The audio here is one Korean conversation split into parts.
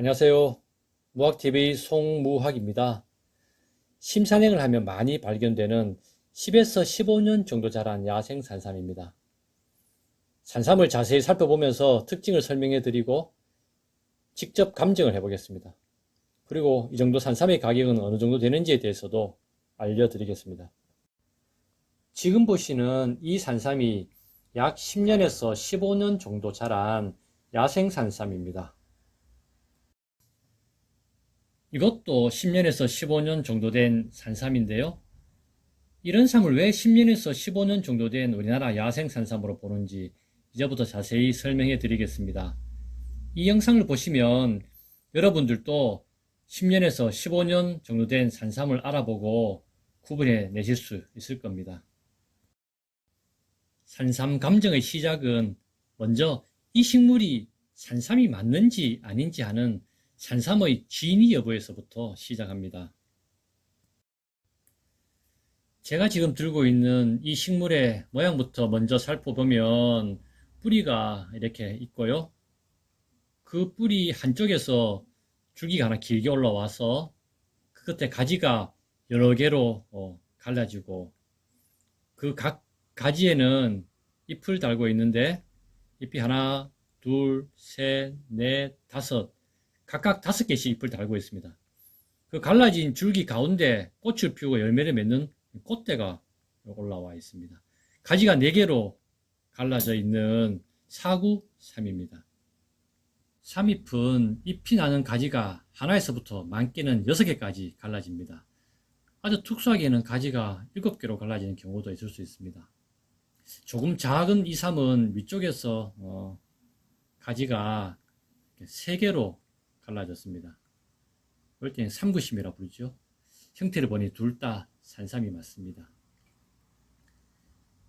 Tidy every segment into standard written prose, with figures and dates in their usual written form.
안녕하세요. 무학TV 송무학입니다. 심산행을 하면 많이 발견되는 10에서 15년 정도 자란 야생 산삼입니다. 산삼을 자세히 살펴보면서 특징을 설명해 드리고 직접 감정을 해보겠습니다. 그리고 이 정도 산삼의 가격은 어느 정도 되는지에 대해서도 알려드리겠습니다. 지금 보시는 이 산삼이 약 10년에서 15년 정도 자란 야생 산삼입니다. 이것도 10년에서 15년 정도 된 산삼인데요. 이런 삼을 왜 10년에서 15년 정도 된 우리나라 야생 산삼으로 보는지 이제부터 자세히 설명해 드리겠습니다. 이 영상을 보시면 여러분들도 10년에서 15년 정도 된 산삼을 알아보고 구분해 내실 수 있을 겁니다. 산삼 감정의 시작은 먼저 이 식물이 산삼이 맞는지 아닌지 하는 산삼의 진위 여부에서부터 시작합니다. 제가 지금 들고 있는 이 식물의 모양부터 먼저 살펴보면 뿌리가 이렇게 있고요. 그 뿌리 한쪽에서 줄기가 하나 길게 올라와서 그 끝에 가지가 여러 개로 갈라지고 그 각 가지에는 잎을 달고 있는데 잎이 하나, 둘, 셋, 넷, 다섯 각각 5개씩 잎을 달고 있습니다. 그 갈라진 줄기 가운데 꽃을 피우고 열매를 맺는 꽃대가 올라와 있습니다. 가지가 4개로 갈라져 있는 사구삼입니다. 삼잎은 잎이 나는 가지가 하나에서부터 많게는 6개까지 갈라집니다. 아주 특수하게는 가지가 7개로 갈라지는 경우도 있을 수 있습니다. 조금 작은 이 삼은 위쪽에서 가지가 3개로 갈라졌습니다. 그럴 때는 삼구심이라고 부르죠. 형태를 보니 둘 다 산삼이 맞습니다.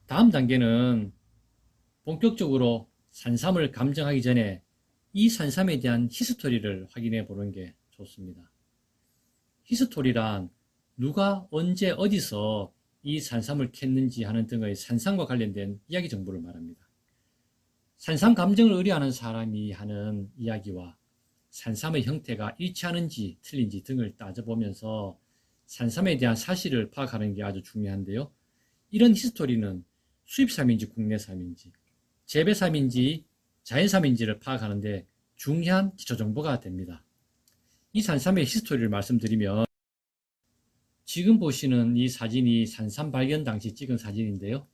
다음 단계는 본격적으로 산삼을 감정하기 전에 이 산삼에 대한 히스토리를 확인해 보는 게 좋습니다. 히스토리란 누가 언제 어디서 이 산삼을 캤는지 하는 등의 산삼과 관련된 이야기 정보를 말합니다. 산삼 감정을 의뢰하는 사람이 하는 이야기와 산삼의 형태가 일치하는지 틀린지 등을 따져보면서 산삼에 대한 사실을 파악하는 게 아주 중요한데요. 이런 히스토리는 수입삼인지 국내삼인지 재배삼인지 자연삼인지를 파악하는데 중요한 기초정보가 됩니다. 이 산삼의 히스토리를 말씀드리면 지금 보시는 이 사진이 산삼 발견 당시 찍은 사진인데요.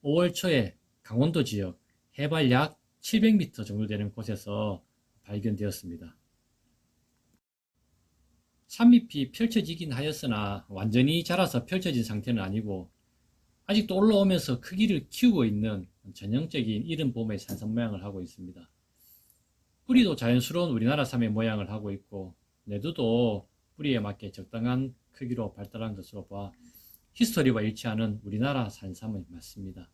5월 초에 강원도 지역 해발 약 700m 정도 되는 곳에서 발견되었습니다. 삼잎이 펼쳐지긴 하였으나 완전히 자라서 펼쳐진 상태는 아니고 아직도 올라오면서 크기를 키우고 있는 전형적인 이른 봄의 산삼 모양을 하고 있습니다. 뿌리도 자연스러운 우리나라 삼의 모양을 하고 있고 내두도 뿌리에 맞게 적당한 크기로 발달한 것으로 봐 히스토리와 일치하는 우리나라 산삼이 맞습니다.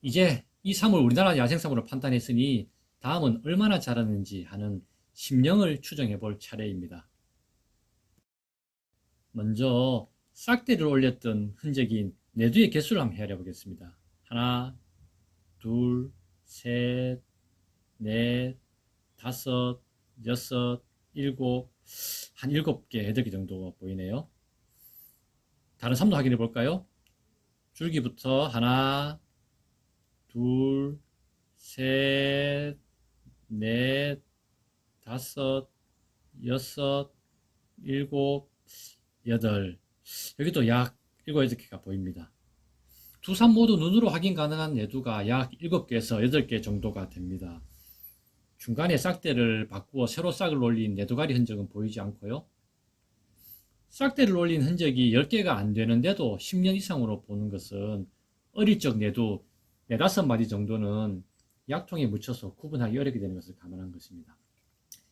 이제 이 삼을 우리나라 야생삼으로 판단했으니 다음은 얼마나 자랐는지 하는 심령을 추정해 볼 차례입니다. 먼저 싹대를 올렸던 흔적인 내두의 개수를 한번 헤아려 보겠습니다. 하나, 둘, 셋, 넷, 다섯, 여섯, 일곱, 한 7개, 8개 정도 보이네요. 다른 삼도 확인해 볼까요? 줄기부터 하나, 둘, 셋, 넷, 다섯, 여섯, 일곱, 여덟. 여기도 약 7, 8개가 보입니다. 두 산 모두 눈으로 확인 가능한 내두가 약 7개에서 8개 정도가 됩니다. 중간에 싹대를 바꾸어 새로 싹을 올린 내두가리 흔적은 보이지 않고요. 싹대를 올린 흔적이 10개가 안 되는데도 10년 이상으로 보는 것은 어릴 적 내두 4, 5마디 정도는 약통에 묻혀서 구분하기 어렵게 되는 것을 감안한 것입니다.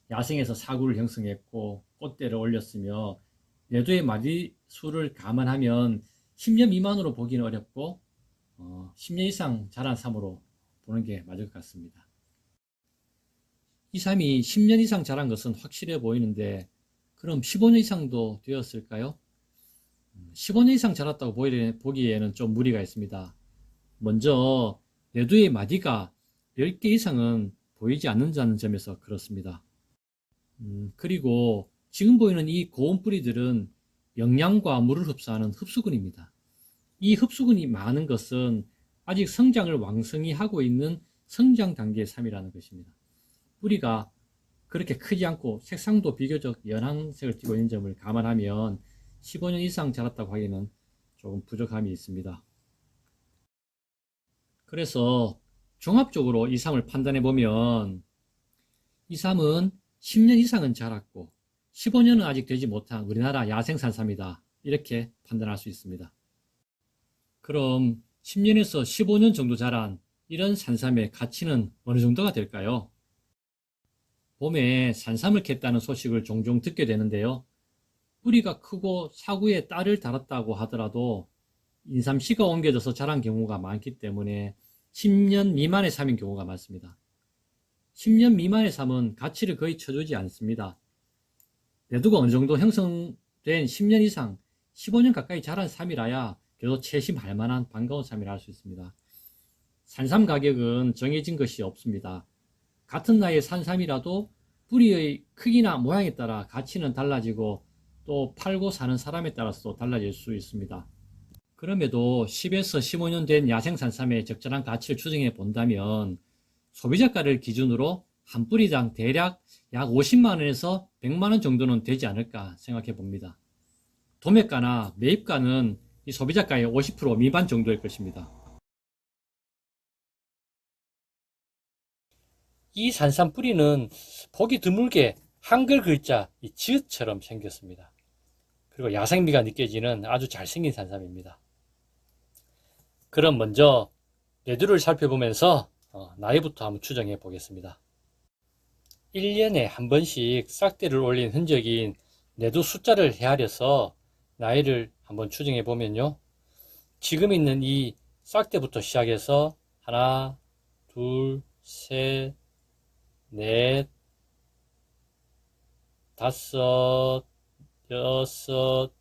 야생에서 사구를 형성했고 꽃대를 올렸으며 내두의 마디 수를 감안하면 10년 미만으로 보기는 어렵고 10년 이상 자란 삼으로 보는 게 맞을 것 같습니다. 이 삼이 10년 이상 자란 것은 확실해 보이는데 그럼 15년 이상도 되었을까요? 15년 이상 자랐다고 보기에는 좀 무리가 있습니다. 먼저 내두의 마디가 10개 이상은 보이지 않는다는 점에서 그렇습니다. 그리고 지금 보이는 이 고운 뿌리들은 영양과 물을 흡수하는 흡수근입니다. 이 흡수근이 많은 것은 아직 성장을 왕성히 하고 있는 성장 단계의 삶이라는 것입니다. 뿌리가 그렇게 크지 않고 색상도 비교적 연한색을 띠고 있는 점을 감안하면 15년 이상 자랐다고 하기에는 조금 부족함이 있습니다. 그래서 종합적으로 이 삶을 판단해 보면 이 삶은 10년 이상은 자랐고 15년은 아직 되지 못한 우리나라 야생 산삼이다, 이렇게 판단할 수 있습니다. 그럼 10년에서 15년 정도 자란 이런 산삼의 가치는 어느 정도가 될까요? 봄에 산삼을 캤다는 소식을 종종 듣게 되는데요. 뿌리가 크고 사구에 딸을 달았다고 하더라도 인삼씨가 옮겨져서 자란 경우가 많기 때문에 10년 미만의 삶인 경우가 많습니다. 10년 미만의 삶은 가치를 거의 쳐주지 않습니다. 내두가 어느 정도 형성된 10년 이상, 15년 가까이 자란 삶이라야 그래도 채심할 만한 반가운 삶이라 할 수 있습니다. 산삼 가격은 정해진 것이 없습니다. 같은 나이의 산삼이라도 뿌리의 크기나 모양에 따라 가치는 달라지고 또 팔고 사는 사람에 따라서도 달라질 수 있습니다. 그럼에도 10에서 15년 된 야생 산삼의 적절한 가치를 추정해 본다면 소비자가를 기준으로 한 뿌리당 대략 약 50만원에서 100만원 정도는 되지 않을까 생각해 봅니다. 도매가나 매입가는 이 소비자가의 50% 미만 정도일 것입니다. 이 산삼 뿌리는 보기 드물게 한글 글자 이 지읒처럼 생겼습니다. 그리고 야생미가 느껴지는 아주 잘생긴 산삼입니다. 그럼 먼저 내두를 살펴보면서 나이부터 한번 추정해 보겠습니다. 1년에 한 번씩 싹대를 올린 흔적인 내두 숫자를 헤아려서 나이를 한번 추정해 보면요, 지금 있는 이 싹대부터 시작해서 하나, 둘, 셋, 넷, 다섯, 여섯,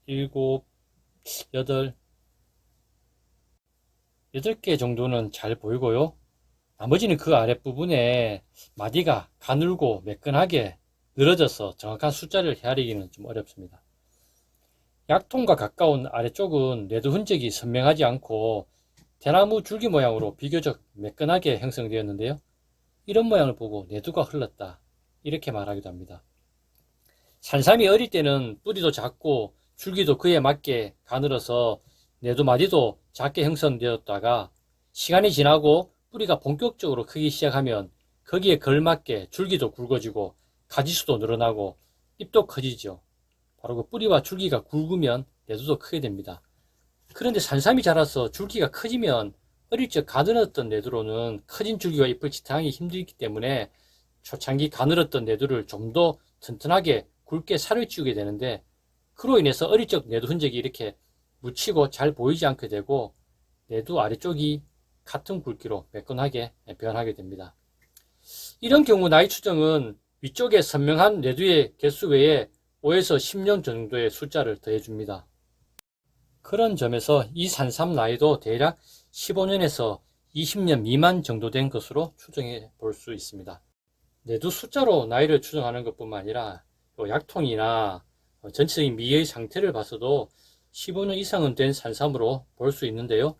일곱, 여덟, 8개 정도는 잘 보이고요. 나머지는 그 아랫부분에 마디가 가늘고 매끈하게 늘어져서 정확한 숫자를 헤아리기는 좀 어렵습니다. 약통과 가까운 아래쪽은 내두 흔적이 선명하지 않고 대나무 줄기 모양으로 비교적 매끈하게 형성되었는데요. 이런 모양을 보고 내두가 흘렀다, 이렇게 말하기도 합니다. 산삼이 어릴 때는 뿌리도 작고 줄기도 그에 맞게 가늘어서 내두 마디도 작게 형성되었다가 시간이 지나고 뿌리가 본격적으로 크기 시작하면 거기에 걸맞게 줄기도 굵어지고 가지수도 늘어나고 잎도 커지죠. 바로 그 뿌리와 줄기가 굵으면 내두도 크게 됩니다. 그런데 산삼이 자라서 줄기가 커지면 어릴 적 가늘었던 내두로는 커진 줄기와 잎을 지탱하기 힘들기 때문에 초창기 가늘었던 내두를 좀 더 튼튼하게 굵게 살을 찌우게 되는데, 그로 인해서 어릴 적 내두 흔적이 이렇게 묻히고 잘 보이지 않게 되고 내두 아래쪽이 같은 굵기로 매끈하게 변하게 됩니다. 이런 경우 나이 추정은 위쪽에 선명한 내두의 개수 외에 5에서 10년 정도의 숫자를 더해줍니다. 그런 점에서 이 산삼 나이도 대략 15년에서 20년 미만 정도 된 것으로 추정해 볼 수 있습니다. 내두 숫자로 나이를 추정하는 것뿐만 아니라 약통이나 전체적인 미의 상태를 봐서도 15년 이상은 된 산삼으로 볼 수 있는데요.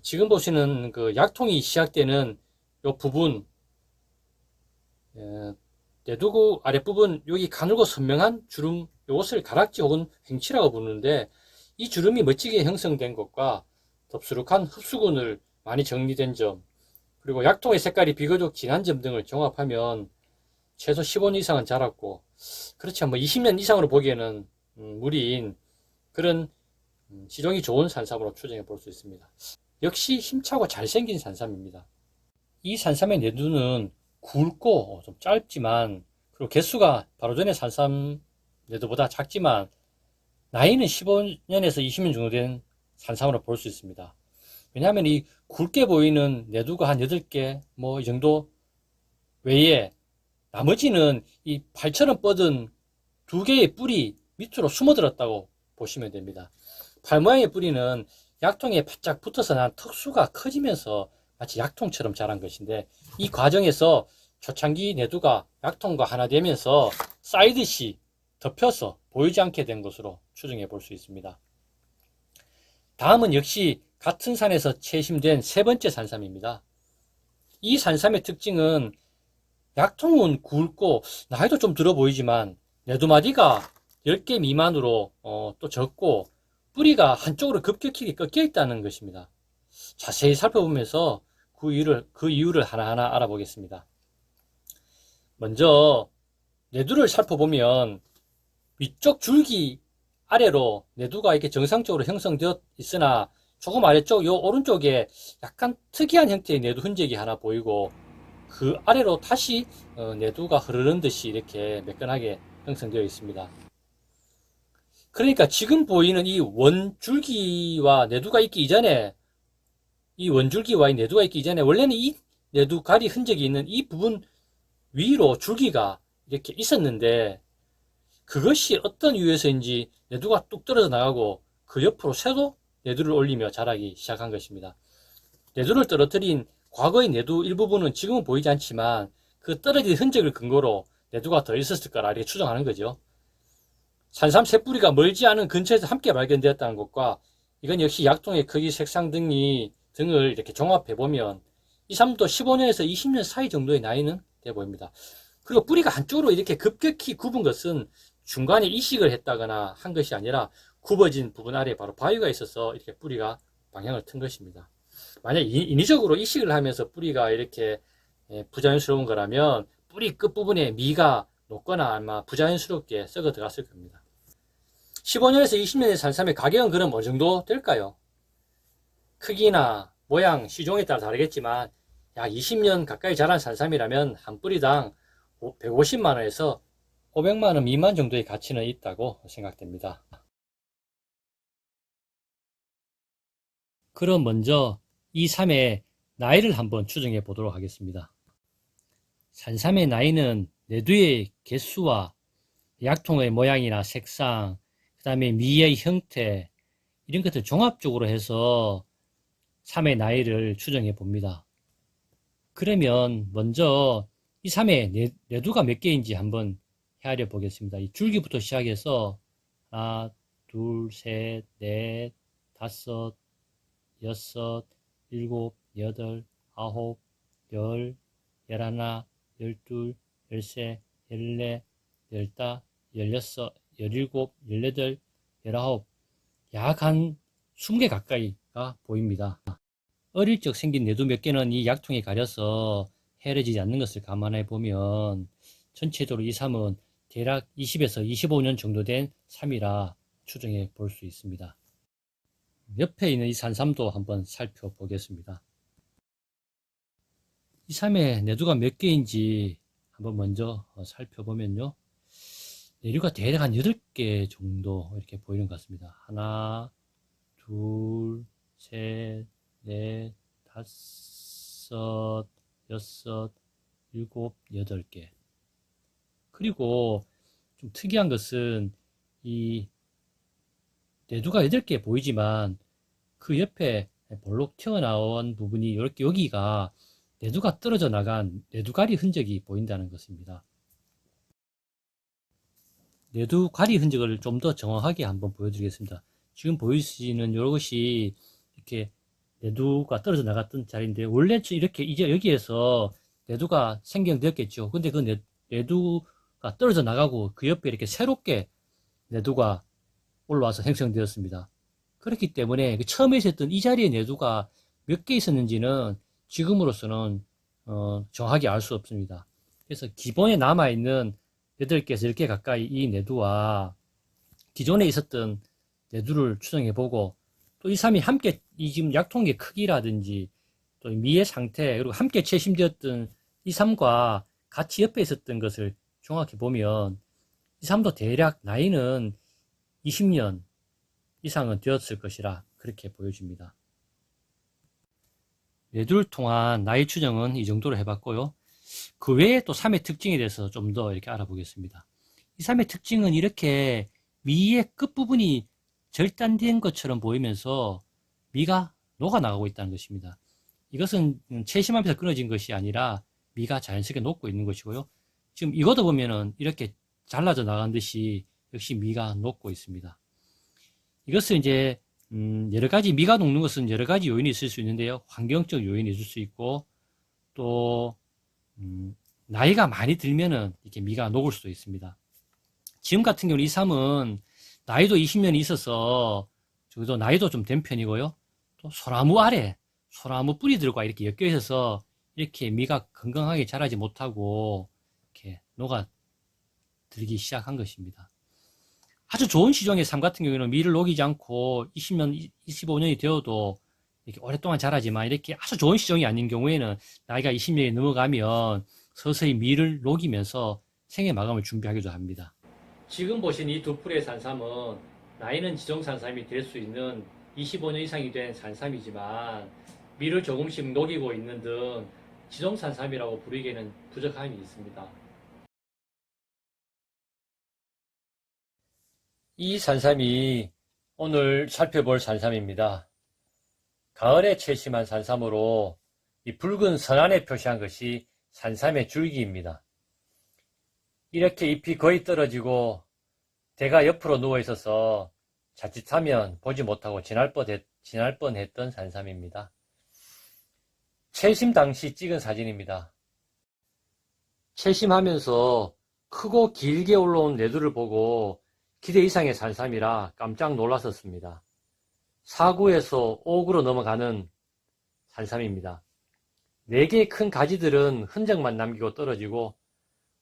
지금 보시는 그 약통이 시작되는 이 부분, 내두구 아랫부분, 여기 가늘고 선명한 주름, 이것을 가락지 혹은 횡치라고 부르는데, 이 주름이 멋지게 형성된 것과 덥수룩한 흡수근을 많이 정리된 점, 그리고 약통의 색깔이 비교적 진한 점 등을 종합하면 최소 15년 이상은 자랐고, 그렇지 뭐 20년 이상으로 보기에는 무리인 그런 지종이 좋은 산삼으로 추정해 볼 수 있습니다. 역시 힘차고 잘생긴 산삼입니다. 이 산삼의 내두는 굵고 좀 짧지만, 그리고 개수가 바로 전에 산삼 내두보다 작지만 나이는 15년에서 20년 정도 된 산삼으로 볼 수 있습니다. 왜냐하면 이 굵게 보이는 내두가 한 8개 뭐 이 정도 외에 나머지는 이 팔처럼 뻗은 2개의 뿌리 밑으로 숨어들었다고 보시면 됩니다. 팔 모양의 뿌리는 약통에 바짝 붙어서 난 턱수가 커지면서 마치 약통처럼 자란 것인데, 이 과정에서 초창기 내두가 약통과 하나 되면서 쌓이듯이 덮여서 보이지 않게 된 것으로 추정해 볼 수 있습니다. 다음은 역시 같은 산에서 채심된 세 번째 산삼입니다. 이 산삼의 특징은 약통은 굵고 나이도 좀 들어 보이지만 내두마디가 10개 미만으로 또 적고 뿌리가 한쪽으로 급격히 꺾여 있다는 것입니다. 자세히 살펴보면서 그 이유를 하나하나 알아보겠습니다. 먼저 내두를 살펴보면 위쪽 줄기 아래로 내두가 이렇게 정상적으로 형성되어 있으나 조금 아래쪽 요 오른쪽에 약간 특이한 형태의 내두 흔적이 하나 보이고 그 아래로 다시 내두가 흐르는 듯이 이렇게 매끈하게 형성되어 있습니다. 그러니까 지금 보이는 이 원줄기와 내두가 있기 이전에 이 원줄기와 이 내두가 있기 이전에 원래는 이 내두 가리 흔적이 있는 이 부분 위로 줄기가 이렇게 있었는데 그것이 어떤 이유에서인지 내두가 뚝 떨어져 나가고 그 옆으로 새도 내두를 올리며 자라기 시작한 것입니다. 내두를 떨어뜨린 과거의 내두 일부분은 지금은 보이지 않지만 그 떨어진 흔적을 근거로 내두가 더 있었을 거라 이렇게 추정하는 거죠. 산삼 새뿌리가 멀지 않은 근처에서 함께 발견되었다는 것과 이건 역시 약통의 크기, 색상 등을 이렇게 종합해보면 이 삶도 15년에서 20년 사이 정도의 나이는 돼 보입니다. 그리고 뿌리가 한쪽으로 이렇게 급격히 굽은 것은 중간에 이식을 했다거나 한 것이 아니라 굽어진 부분 아래에 바로 바위가 있어서 이렇게 뿌리가 방향을 튼 것입니다. 만약 인위적으로 이식을 하면서 뿌리가 이렇게 부자연스러운 거라면 뿌리 끝부분에 미가 녹거나 아마 부자연스럽게 썩어 들어갔을 겁니다. 15년에서 20년의 산삼의 가격은 그럼 어느 정도 될까요? 크기나 모양, 시종에 따라 다르겠지만 약 20년 가까이 자란 산삼이라면 한 뿌리당 150만원에서 500만원 미만 정도의 가치는 있다고 생각됩니다. 그럼 먼저 이 삼의 나이를 한번 추정해 보도록 하겠습니다. 산삼의 나이는 내두의 개수와 약통의 모양이나 색상, 그 다음에 미의 형태 이런 것들 종합적으로 해서 삼의 나이를 추정해 봅니다. 그러면 먼저 이 삼의 내두가 몇 개인지 한번 헤아려 보겠습니다. 이 줄기부터 시작해서 하나, 둘, 셋, 넷, 다섯, 여섯, 일곱, 여덟, 아홉, 열, 열하나, 열둘, 열세, 열네, 열다, 열여섯, 열일곱, 열여덟, 열아홉, 약 한 20개 가까이가 보입니다. 어릴 적 생긴 내두 몇 개는 이 약통에 가려서 헤아려지지 않는 것을 감안해 보면 전체적으로 이 삼은 대략 20에서 25년 정도 된 삼이라 추정해 볼 수 있습니다. 옆에 있는 이 산삼도 한번 살펴보겠습니다. 이 삼의 내두가 몇 개인지 한번 먼저 살펴보면요. 내두가 대략 한 8개 정도 이렇게 보이는 것 같습니다. 하나, 둘, 셋, 넷, 다섯, 여섯, 일곱, 8개. 그리고 좀 특이한 것은 이 내두가 8개 보이지만 그 옆에 볼록 튀어나온 부분이 이렇게 여기가 내두가 떨어져 나간 내두가리 흔적이 보인다는 것입니다. 내두가리 흔적을 좀 더 정확하게 한번 보여드리겠습니다. 지금 보이시는 이것이 이렇게 내두가 떨어져 나갔던 자리인데 원래 이렇게 이제 여기에서 내두가 생겨되었겠죠. 근데 그 내두가 떨어져 나가고 그 옆에 이렇게 새롭게 내두가 올라와서 형성되었습니다. 그렇기 때문에 처음에 있었던 이 자리에 내두가 몇 개 있었는지는 지금으로서는 정확하게 알 수 없습니다. 그래서 기본에 남아있는 8개에서 10개 가까이 이 내두와 기존에 있었던 내두를 추정해보고 또 이 삼이 함께 이 지금 약통의 크기라든지 또 미의 상태 그리고 함께 채심되었던 이 삼과 같이 옆에 있었던 것을 종합해보면 이 삼도 대략 나이는 20년 이상은 되었을 것이라 그렇게 보여집니다. 내두를 통한 나이 추정은 이 정도로 해봤고요. 그 외에 또 삼의 특징에 대해서 좀 더 이렇게 알아보겠습니다. 이 삼의 특징은 이렇게 미의 끝부분이 절단된 것처럼 보이면서 미가 녹아나가고 있다는 것입니다. 이것은 채심하면서 끊어진 것이 아니라 미가 자연스럽게 녹고 있는 것이고요. 지금 이것도 보면은 이렇게 잘라져 나간 듯이 역시 미가 녹고 있습니다. 이것은 이제 여러 가지 미가 녹는 것은 여러 가지 요인이 있을 수 있는데요. 환경적 요인이 있을 수 있고 또 나이가 많이 들면은 이렇게 미가 녹을 수도 있습니다. 지금 같은 경우는 이 삶은 나이도 20년이 있어서 저도 나이도 좀 된 편이고요. 또 소나무 아래 소나무 뿌리들과 이렇게 엮여 있어서 이렇게 미가 건강하게 자라지 못하고 이렇게 녹아 들기 시작한 것입니다. 아주 좋은 시종의 삶 같은 경우에는 미를 녹이지 않고 20년, 25년이 되어도 이렇게 오랫동안 자라지만 이렇게 아주 좋은 시종이 아닌 경우에는 나이가 20년이 넘어가면 서서히 미를 녹이면서 생애 마감을 준비하기도 합니다. 지금 보신 이 두 풀의 산삼은 나이는 지종 산삼이 될 수 있는 25년 이상이 된 산삼이지만 미를 조금씩 녹이고 있는 등 지종 산삼이라고 부르기에는 부족함이 있습니다. 이 산삼이 오늘 살펴볼 산삼입니다. 가을에 채심한 산삼으로 이 붉은 선안에 표시한 것이 산삼의 줄기입니다. 이렇게 잎이 거의 떨어지고 대가 옆으로 누워 있어서 자칫하면 보지 못하고 지날 뻔했던 산삼입니다. 채심 당시 찍은 사진입니다. 채심하면서 크고 길게 올라온 내두를 보고 기대 이상의 산삼이라 깜짝 놀랐었습니다. 4구에서 5구로 넘어가는 산삼입니다. 4개의 큰 가지들은 흔적만 남기고 떨어지고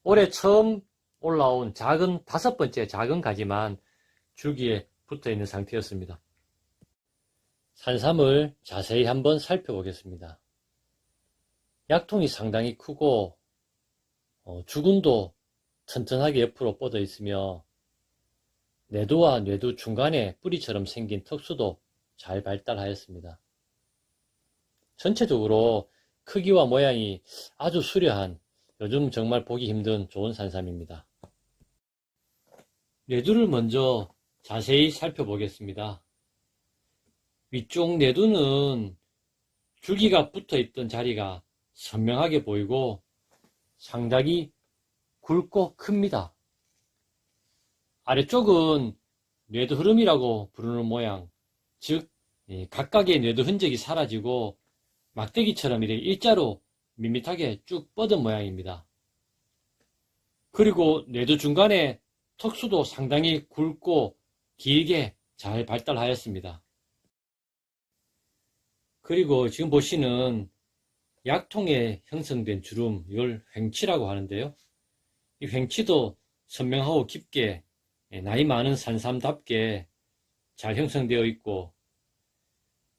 올해 처음 올라온 작은 5번째 작은 가지만 줄기에 붙어 있는 상태였습니다. 산삼을 자세히 한번 살펴보겠습니다. 약통이 상당히 크고 주근도 튼튼하게 옆으로 뻗어 있으며 내두와 뇌두 중간에 뿌리처럼 생긴 턱수도 잘 발달하였습니다. 전체적으로 크기와 모양이 아주 수려한 요즘 정말 보기 힘든 좋은 산삼입니다. 뇌두를 먼저 자세히 살펴보겠습니다. 위쪽 뇌두는 줄기가 붙어 있던 자리가 선명하게 보이고 상당히 굵고 큽니다. 아래쪽은 뇌두 흐름이라고 부르는 모양, 즉 각각의 뇌두 흔적이 사라지고 막대기처럼 이렇게 일자로 밋밋하게 쭉 뻗은 모양입니다. 그리고 뇌두 중간에 턱수도 상당히 굵고 길게 잘 발달하였습니다. 그리고 지금 보시는 약통에 형성된 주름, 이걸 횡치라고 하는데요. 이 횡치도 선명하고 깊게 나이 많은 산삼답게 잘 형성되어 있고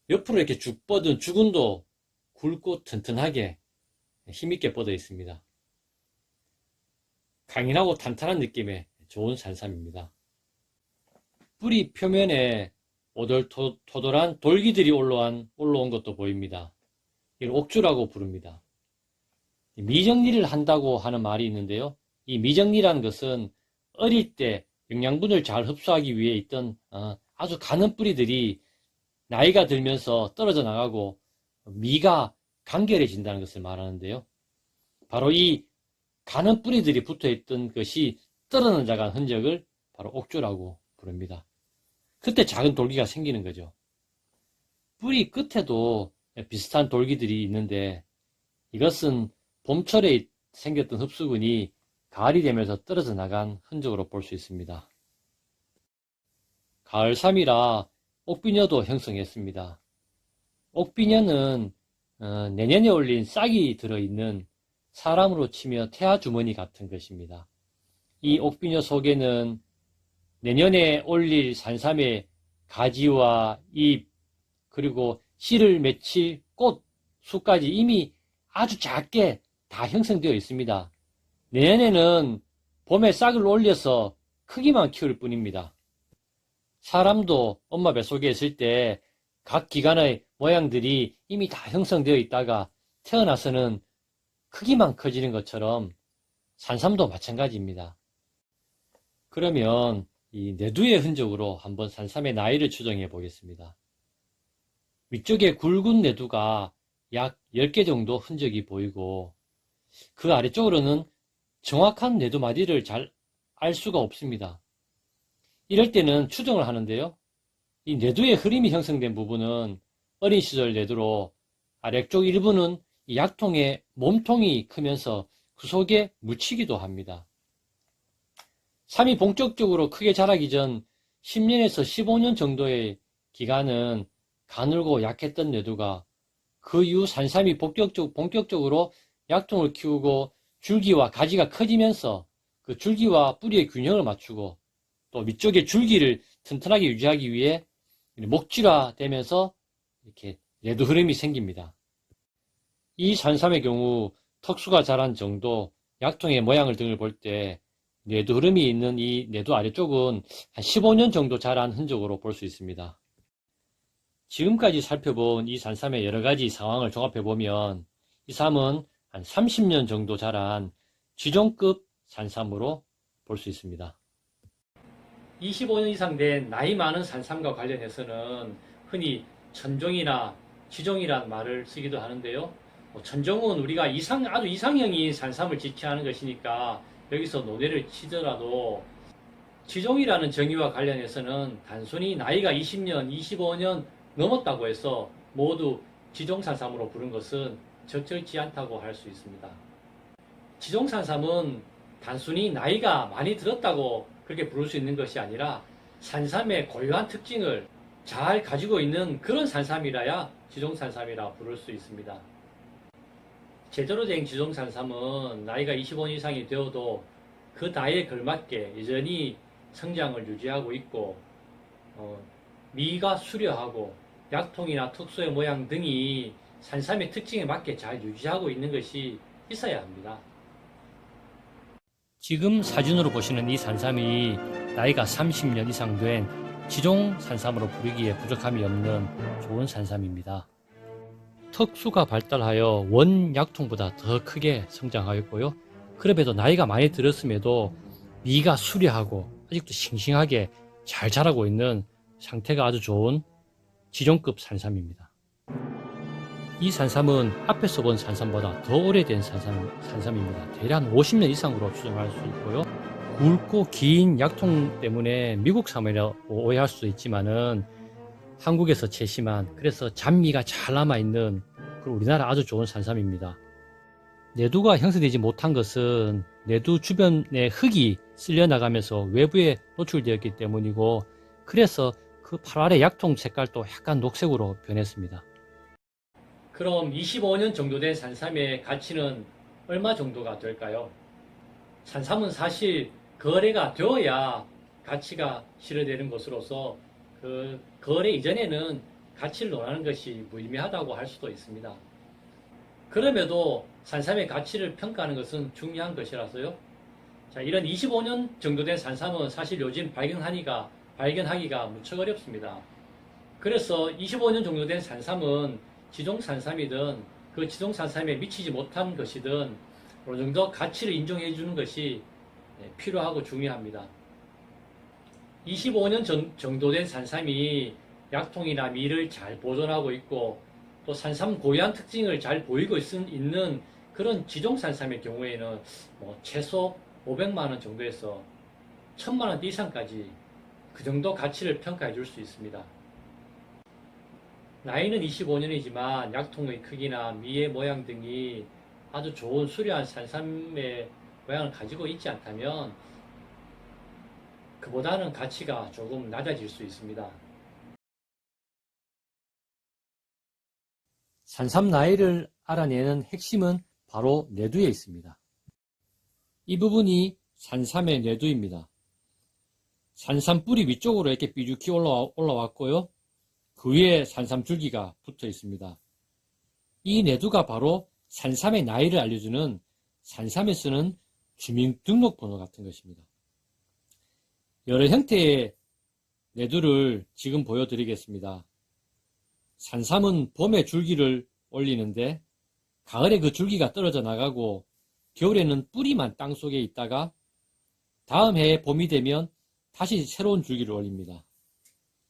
옆으로 이렇게 쭉 뻗은 주근도 굵고 튼튼하게 힘있게 뻗어 있습니다. 강인하고 탄탄한 느낌의 좋은 산삼입니다. 뿌리 표면에 오돌토돌한 돌기들이 올라온 것도 보입니다. 이걸 옥주라고 부릅니다. 미정리를 한다고 하는 말이 있는데요. 이 미정리라는 것은 어릴 때 영양분을 잘 흡수하기 위해 있던 아주 가는 뿌리들이 나이가 들면서 떨어져 나가고 미가 간결해진다는 것을 말하는데요. 바로 이 가는 뿌리들이 붙어있던 것이 떨어져 간 흔적을 바로 옥주라고 부릅니다. 그때 작은 돌기가 생기는 거죠. 뿌리 끝에도 비슷한 돌기들이 있는데 이것은 봄철에 생겼던 흡수군이 가을이 되면서 떨어져 나간 흔적으로 볼 수 있습니다. 가을삼이라 옥비녀도 형성했습니다. 옥비녀는 내년에 올린 싹이 들어있는 사람으로 치며 태아주머니 같은 것입니다. 이 옥비녀 속에는 내년에 올릴 산삼의 가지와 잎 그리고 씨를 맺힐 꽃, 수까지 이미 아주 작게 다 형성되어 있습니다. 내년에는 봄에 싹을 올려서 크기만 키울 뿐입니다. 사람도 엄마 뱃속에 있을 때 각 기관의 모양들이 이미 다 형성되어 있다가 태어나서는 크기만 커지는 것처럼 산삼도 마찬가지입니다. 그러면 이 내두의 흔적으로 한번 산삼의 나이를 추정해 보겠습니다. 위쪽에 굵은 내두가 약 10개 정도 흔적이 보이고 그 아래쪽으로는 정확한 내두 마디를 잘 알 수가 없습니다. 이럴 때는 추정을 하는데요. 이 내두의 흐름이 형성된 부분은 어린 시절 내두로 아래쪽 일부는 이 약통의 몸통이 크면서 그 속에 묻히기도 합니다. 삶이 본격적으로 크게 자라기 전 10년에서 15년 정도의 기간은 가늘고 약했던 내두가 그 이후 산삼이 본격적으로 약통을 키우고 줄기와 가지가 커지면서 그 줄기와 뿌리의 균형을 맞추고 또 위쪽의 줄기를 튼튼하게 유지하기 위해 목질화되면서 이렇게 내두 흐름이 생깁니다. 이 산삼의 경우 턱수가 자란 정도, 약통의 모양을 등을 볼 때 내두 흐름이 있는 이 내두 아래쪽은 한 15년 정도 자란 흔적으로 볼 수 있습니다. 지금까지 살펴본 이 산삼의 여러 가지 상황을 종합해 보면 이 삶은 한 30년 정도 자란 지종급 산삼으로 볼 수 있습니다. 25년 이상 된 나이 많은 산삼과 관련해서는 흔히 천종이나 지종이라는 말을 쓰기도 하는데요. 천종은 우리가 아주 이상형인 산삼을 지칭하는 것이니까 여기서 논외를 치더라도 지종이라는 정의와 관련해서는 단순히 나이가 20년, 25년 넘었다고 해서 모두 지종산삼으로 부른 것은 적절치 않다고 할 수 있습니다. 지종산삼은 단순히 나이가 많이 들었다고 그렇게 부를 수 있는 것이 아니라 산삼의 고유한 특징을 잘 가지고 있는 그런 산삼이라야 지종산삼이라 부를 수 있습니다. 제대로 된 지종산삼은 나이가 25년 이상이 되어도 그 나이에 걸맞게 여전히 성장을 유지하고 있고 미가 수려하고 약통이나 턱수의 모양 등이 산삼의 특징에 맞게 잘 유지하고 있는 것이 있어야 합니다. 지금 사진으로 보시는 이 산삼이 나이가 30년 이상 된 지종 산삼으로 부르기에 부족함이 없는 좋은 산삼입니다. 턱수가 발달하여 원 약통보다 더 크게 성장하였고요. 그럼에도 나이가 많이 들었음에도 미가 수려하고 아직도 싱싱하게 잘 자라고 있는 상태가 아주 좋은 지종급 산삼입니다. 이 산삼은 앞에서 본 산삼보다 더 오래된 산삼입니다. 대략 50년 이상으로 추정할 수 있고요. 굵고 긴 약통 때문에 미국 산삼이라고 오해할 수도 있지만은 한국에서 채심한, 그래서 잔미가 잘 남아있는 그리고 우리나라 아주 좋은 산삼입니다. 내두가 형성되지 못한 것은 내두 주변의 흙이 쓸려나가면서 외부에 노출되었기 때문이고, 그래서 그 팔 아래 약통 색깔도 약간 녹색으로 변했습니다. 그럼 25년 정도 된 산삼의 가치는 얼마 정도가 될까요? 산삼은 사실 거래가 되어야 가치가 실현되는 것으로서 그 거래 이전에는 가치를 논하는 것이 무의미하다고 할 수도 있습니다. 그럼에도 산삼의 가치를 평가하는 것은 중요한 것이라서요. 자, 이런 25년 정도 된 산삼은 사실 요즘 발견하기가 무척 어렵습니다. 그래서 25년 정도 된 산삼은 지종산삼이든 그 지종산삼에 미치지 못한 것이든 어느 정도 가치를 인정해 주는 것이 필요하고 중요합니다. 25년 정도 된 산삼이 약통이나 미를 잘 보존하고 있고 또 산삼 고유한 특징을 잘 보이고 있는 그런 지종산삼의 경우에는 최소 500만 원 정도에서 1000만 원 이상까지 그 정도 가치를 평가해 줄 수 있습니다. 나이는 25년이지만 약통의 크기나 미의 모양 등이 아주 좋은 수려한 산삼의 모양을 가지고 있지 않다면 그보다는 가치가 조금 낮아질 수 있습니다. 산삼 나이를 알아내는 핵심은 바로 내두에 있습니다. 이 부분이 산삼의 내두입니다. 산삼 뿌리 위쪽으로 이렇게 삐죽히 올라왔고요. 그 위에 산삼 줄기가 붙어 있습니다. 이 내두가 바로 산삼의 나이를 알려주는 산삼에 쓰는 주민등록번호 같은 것입니다. 여러 형태의 내두를 지금 보여드리겠습니다. 산삼은 봄에 줄기를 올리는데 가을에 그 줄기가 떨어져 나가고 겨울에는 뿌리만 땅속에 있다가 다음 해에 봄이 되면 다시 새로운 줄기를 올립니다.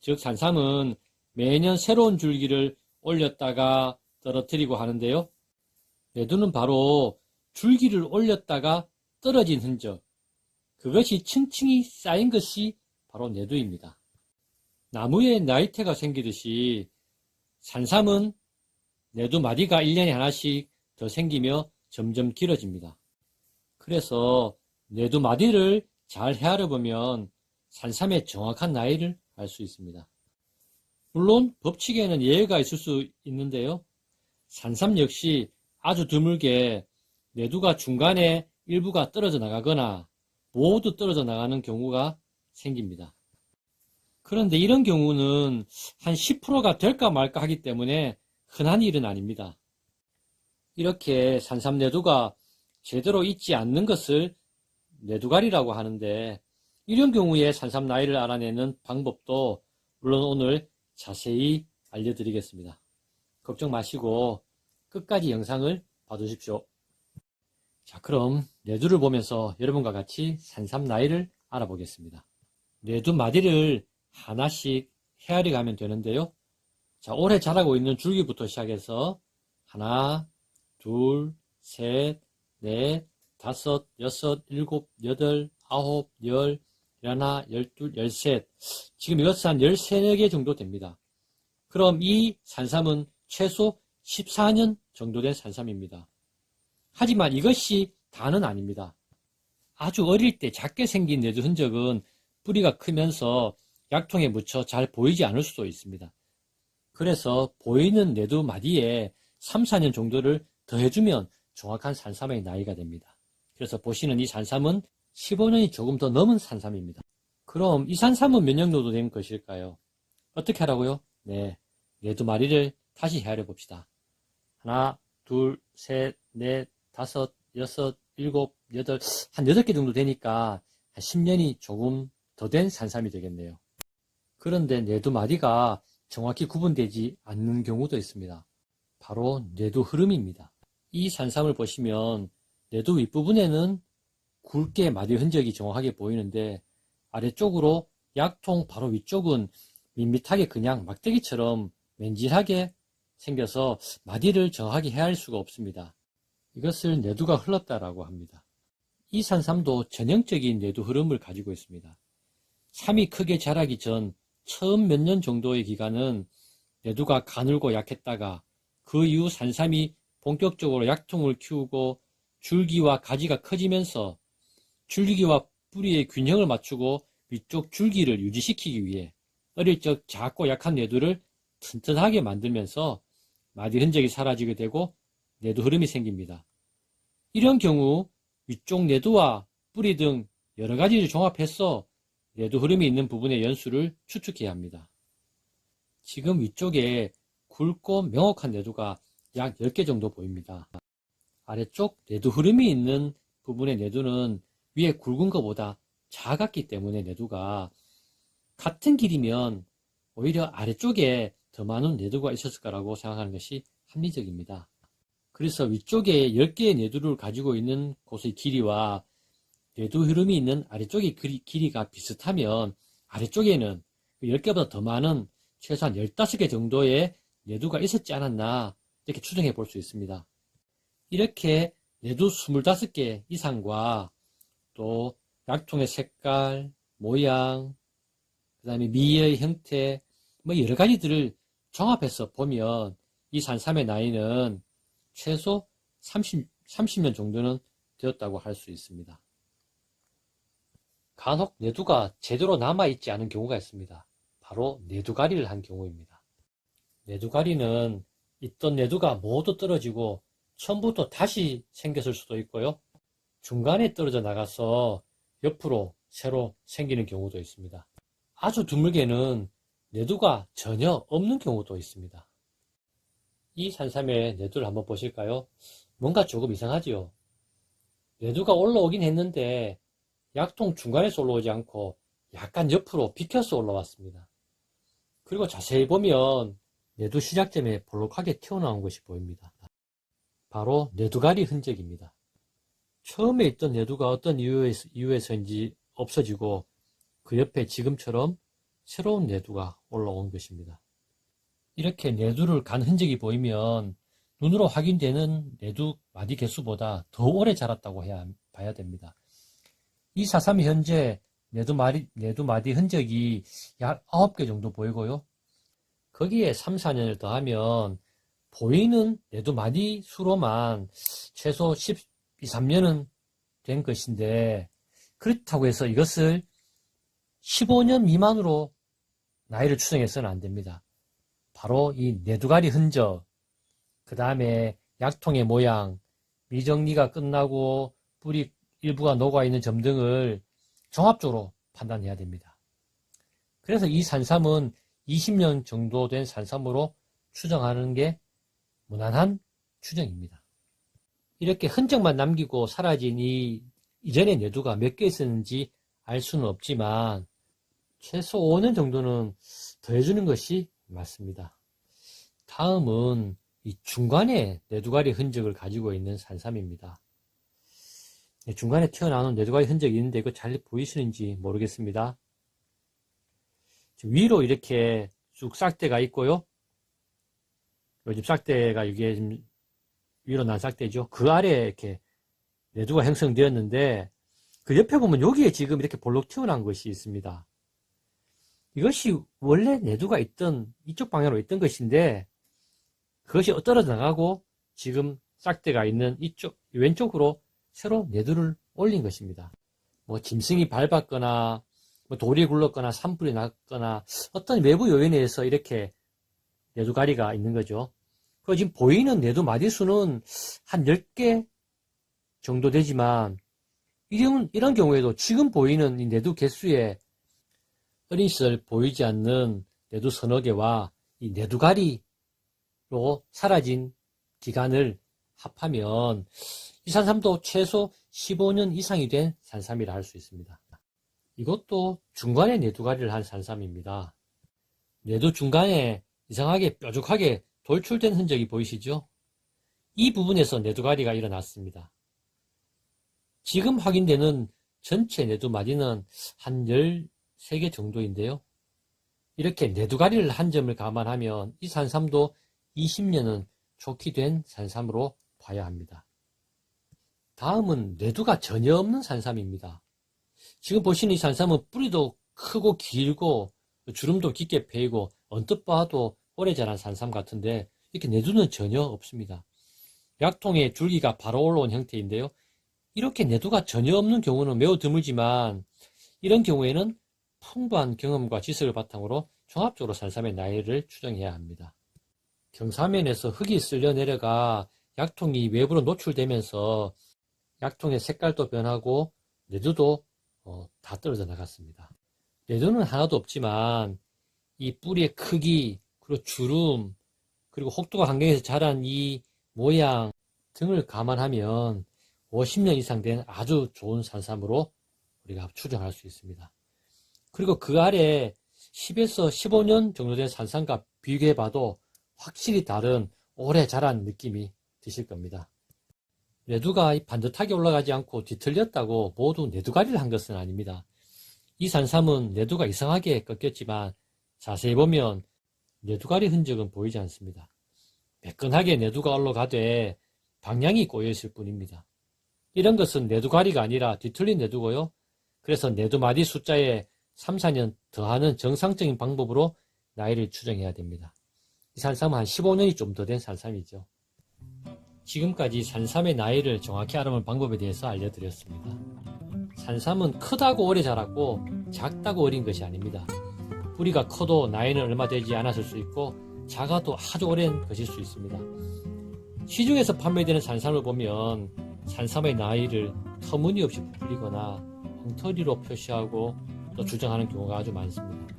즉 산삼은 매년 새로운 줄기를 올렸다가 떨어뜨리고 하는데요. 내두는 바로 줄기를 올렸다가 떨어진 흔적, 그것이 층층이 쌓인 것이 바로 내두입니다. 나무에 나이테가 생기듯이 산삼은 내두 마디가 1년에 하나씩 더 생기며 점점 길어집니다. 그래서 내두 마디를 잘 헤아려 보면 산삼의 정확한 나이를 알 수 있습니다. 물론 법칙에는 예외가 있을 수 있는데요. 산삼 역시 아주 드물게 내두가 중간에 일부가 떨어져 나가거나 모두 떨어져 나가는 경우가 생깁니다. 그런데 이런 경우는 한 10%가 될까 말까 하기 때문에 흔한 일은 아닙니다. 이렇게 산삼 내두가 제대로 있지 않는 것을 내두갈이라고 하는데, 이런 경우에 산삼 나이를 알아내는 방법도 물론 오늘 자세히 알려드리겠습니다. 걱정 마시고 끝까지 영상을 봐주십시오. 자, 그럼 내두를 보면서 여러분과 같이 산삼 나이를 알아보겠습니다. 내두 마디를 하나씩 헤아려 가면 되는데요. 자, 올해 자라고 있는 줄기부터 시작해서 하나, 둘, 셋, 넷, 다섯, 여섯, 일곱, 여덟, 아홉, 열, 열하나, 열둘, 열셋. 지금 이것은 한 13개 정도 됩니다. 그럼 이 산삼은 최소 14년 정도 된 산삼입니다. 하지만 이것이 다는 아닙니다. 아주 어릴 때 작게 생긴 내두 흔적은 뿌리가 크면서 약통에 묻혀 잘 보이지 않을 수도 있습니다. 그래서 보이는 내두 마디에 3, 4년 정도를 더해주면 정확한 산삼의 나이가 됩니다. 그래서 보시는 이 산삼은 15년이 조금 더 넘은 산삼입니다. 그럼 이 산삼은 몇 년 정도 된 것일까요? 어떻게 하라고요? 네, 내두 마리를 다시 헤아려 봅시다. 하나, 둘, 셋, 넷, 다섯, 여섯, 일곱, 여덟, 한 8개 정도 되니까 한 10년이 조금 더 된 산삼이 되겠네요. 그런데 내두 마디가 정확히 구분되지 않는 경우도 있습니다. 바로 내두 흐름입니다. 이 산삼을 보시면 내두 윗부분에는 굵게 마디 흔적이 정확하게 보이는데, 아래쪽으로 약통 바로 위쪽은 밋밋하게 그냥 막대기처럼 맨질하게 생겨서 마디를 정확하게 헤아릴 수가 없습니다. 이것을 내두가 흘렀다라고 합니다. 이 산삼도 전형적인 내두 흐름을 가지고 있습니다. 삼이 크게 자라기 전 처음 몇 년 정도의 기간은 내두가 가늘고 약했다가 그 이후 산삼이 본격적으로 약통을 키우고 줄기와 가지가 커지면서 줄기와 뿌리의 균형을 맞추고 위쪽 줄기를 유지시키기 위해 어릴 적 작고 약한 내두를 튼튼하게 만들면서 마디 흔적이 사라지게 되고 내두 흐름이 생깁니다. 이런 경우 위쪽 내두와 뿌리 등 여러 가지를 종합해서 내두 흐름이 있는 부분의 연수를 추측해야 합니다. 지금 위쪽에 굵고 명확한 내두가 약 10개 정도 보입니다. 아래쪽 내두 흐름이 있는 부분의 내두는 위에 굵은 것보다 작았기 때문에 내두가 같은 길이면 오히려 아래쪽에 더 많은 내두가 있었을 거라고 생각하는 것이 합리적입니다. 그래서 위쪽에 10개의 내두를 가지고 있는 곳의 길이와 내두 흐름이 있는 아래쪽의 길이가 비슷하면 아래쪽에는 10개보다 더 많은 최소한 15개 정도의 내두가 있었지 않았나 이렇게 추정해 볼 수 있습니다. 이렇게 내두 25개 이상과 또 약통의 색깔, 모양, 그 다음에 미의 형태, 뭐 여러 가지들을 종합해서 보면 이 산삼의 나이는 최소 30년 정도는 되었다고 할 수 있습니다. 간혹 내두가 제대로 남아있지 않은 경우가 있습니다. 바로 내두갈이를 한 경우입니다. 내두갈이는 있던 내두가 모두 떨어지고 처음부터 다시 생겼을 수도 있고요. 중간에 떨어져 나가서 옆으로 새로 생기는 경우도 있습니다. 아주 드물게는 내두가 전혀 없는 경우도 있습니다. 이 산삼의 내두를 한번 보실까요? 뭔가 조금 이상하지요? 내두가 올라오긴 했는데 약통 중간에서 올라오지 않고 약간 옆으로 비켜서 올라왔습니다. 그리고 자세히 보면 내두 시작점에 볼록하게 튀어나온 것이 보입니다. 바로 내두갈이 흔적입니다. 처음에 있던 내두가 어떤 이유에서인지 없어지고 그 옆에 지금처럼 새로운 내두가 올라온 것입니다. 이렇게 내두를 간 흔적이 보이면 눈으로 확인되는 내두 마디 개수보다 더 오래 자랐다고 봐야 됩니다. 이 사삼이 현재 내두 마디 흔적이 약 9개 정도 보이고요. 거기에 3, 4년을 더하면 보이는 내두 마디 수로만 최소 12, 13년은 된 것인데, 그렇다고 해서 이것을 15년 미만으로 나이를 추정해서는 안 됩니다. 바로 이 내두가리 흔적, 그 다음에 약통의 모양, 미정리가 끝나고 뿌리 일부가 녹아있는 점 등을 종합적으로 판단해야 됩니다. 그래서 이 산삼은 20년 정도 된 산삼으로 추정하는 게 무난한 추정입니다. 이렇게 흔적만 남기고 사라진 이 이전의 내두가 몇 개 있었는지 알 수는 없지만 최소 5년 정도는 더 해주는 것이 맞습니다. 다음은 이 중간에 내두가리 흔적을 가지고 있는 산삼입니다. 중간에 튀어나오는 내두가리 흔적이 있는데 이거 잘 보이시는지 모르겠습니다. 위로 이렇게 쭉 싹대가 있고요. 요즘 싹대가 이게 지금 위로 난 싹대죠. 그 아래에 이렇게 내두가 형성되었는데 그 옆에 보면 여기에 지금 이렇게 볼록 튀어나온 것이 있습니다. 이것이 원래 내두가 있던 이쪽 방향으로 있던 것인데 그것이 떨어져 나가고 지금 싹대가 있는 이쪽 왼쪽으로 새로 내두를 올린 것입니다. 뭐 짐승이 밟았거나 뭐 돌이 굴렀거나 산불이 났거나 어떤 외부 요인에 의해서 이렇게 내두가리가 있는 거죠. 그 지금 보이는 내두 마디수는 한 10개 정도 되지만 이런 경우에도 지금 보이는 이 내두 개수에 어린 시절 보이지 않는 내두 서너 개와 이 내두가리로 사라진 기간을 합하면 이 산삼도 최소 15년 이상이 된 산삼이라 할 수 있습니다. 이것도 중간에 내두가리를 한 산삼입니다. 내두 중간에 이상하게 뾰족하게 돌출된 흔적이 보이시죠? 이 부분에서 내두가리가 일어났습니다. 지금 확인되는 전체 내두 마디는 한 13개 정도인데요. 이렇게 내두가리를 한 점을 감안하면 이 산삼도 20년은 좋게 된 산삼으로 봐야 합니다. 다음은 내두가 전혀 없는 산삼입니다. 지금 보시는 이 산삼은 뿌리도 크고 길고 주름도 깊게 패이고 언뜻 봐도 오래 자란 산삼 같은데 이렇게 내두는 전혀 없습니다. 약통의 줄기가 바로 올라온 형태인데요. 이렇게 내두가 전혀 없는 경우는 매우 드물지만 이런 경우에는 풍부한 경험과 지식을 바탕으로 종합적으로 산삼의 나이를 추정해야 합니다. 경사면에서 흙이 쓸려 내려가 약통이 외부로 노출되면서 약통의 색깔도 변하고 내두도 다 떨어져 나갔습니다. 내두는 하나도 없지만 이 뿌리의 크기, 그리고 주름, 그리고 혹독한 환경에서 자란 이 모양 등을 감안하면 50년 이상 된 아주 좋은 산삼으로 우리가 추정할 수 있습니다. 그리고 그 아래 10에서 15년 정도 된 산삼과 비교해봐도 확실히 다른 오래 자란 느낌이 드실 겁니다. 내두가 반듯하게 올라가지 않고 뒤틀렸다고 모두 내두가리를 한 것은 아닙니다. 이 산삼은 내두가 이상하게 꺾였지만 자세히 보면 내두가리 흔적은 보이지 않습니다. 매끈하게 내두가 올라가되 방향이 꼬여 있을 뿐입니다. 이런 것은 내두가리가 아니라 뒤틀린 내두고요. 그래서 내두마디 숫자에 3, 4년 더하는 정상적인 방법으로 나이를 추정해야 됩니다. 이 산삼은 한 15년이 좀 더 된 산삼이죠. 지금까지 산삼의 나이를 정확히 알아보는 방법에 대해서 알려드렸습니다. 산삼은 크다고 오래 자랐고 작다고 어린 것이 아닙니다. 뿌리가 커도 나이는 얼마 되지 않았을 수 있고 작아도 아주 오랜 것일 수 있습니다. 시중에서 판매되는 산삼을 보면 산삼의 나이를 터무니없이 부풀리거나 엉터리로 표시하고 또 주장하는 경우가 아주 많습니다.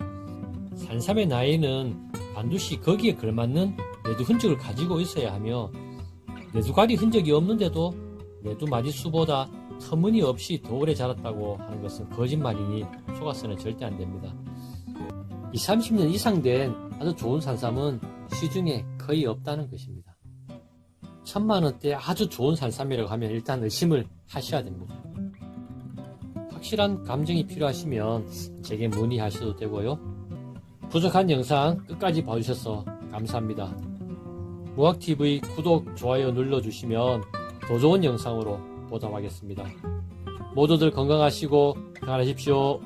산삼의 나이는 반드시 거기에 걸맞는 내두 흔적을 가지고 있어야 하며 내두가리 흔적이 없는데도 내두 마디수보다 터무니없이 더 오래 자랐다고 하는 것은 거짓말이니 속아서는 절대 안 됩니다. 20, 30년 이상 된 아주 좋은 산삼은 시중에 거의 없다는 것입니다. 1000만원대 아주 좋은 산삼이라고 하면 일단 의심을 하셔야 됩니다. 확실한 감정이 필요하시면 제게 문의하셔도 되고요. 부족한 영상 끝까지 봐주셔서 감사합니다. 무학TV 구독, 좋아요 눌러주시면 더 좋은 영상으로 보답하겠습니다. 모두들 건강하시고 평안하십시오.